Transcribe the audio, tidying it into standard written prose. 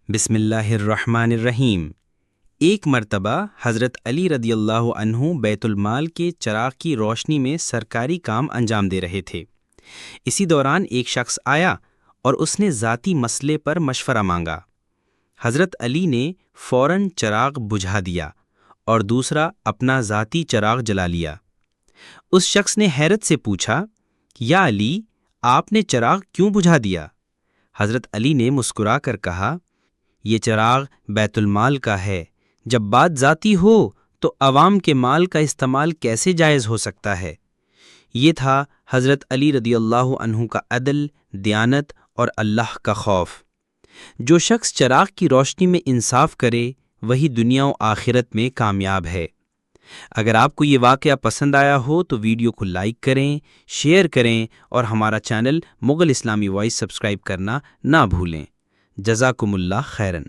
بسم اللہ الرحمن الرحیم۔ ایک مرتبہ حضرت علی رضی اللہ عنہ بیت المال کے چراغ کی روشنی میں سرکاری کام انجام دے رہے تھے۔ اسی دوران ایک شخص آیا اور اس نے ذاتی مسئلے پر مشورہ مانگا۔ حضرت علی نے فوراً چراغ بجھا دیا اور دوسرا اپنا ذاتی چراغ جلا لیا۔ اس شخص نے حیرت سے پوچھا، یا علی، آپ نے چراغ کیوں بجھا دیا؟ حضرت علی نے مسکرا کر کہا، یہ چراغ بیت المال کا ہے، جب بات ذاتی ہو تو عوام کے مال کا استعمال کیسے جائز ہو سکتا ہے؟ یہ تھا حضرت علی رضی اللہ عنہ کا عدل، دیانت اور اللہ کا خوف۔ جو شخص چراغ کی روشنی میں انصاف کرے وہی دنیا و آخرت میں کامیاب ہے۔ اگر آپ کو یہ واقعہ پسند آیا ہو تو ویڈیو کو لائک کریں، شیئر کریں اور ہمارا چینل مغل اسلامی وائس سبسکرائب کرنا نہ بھولیں۔ جزاکم اللہ خیراً۔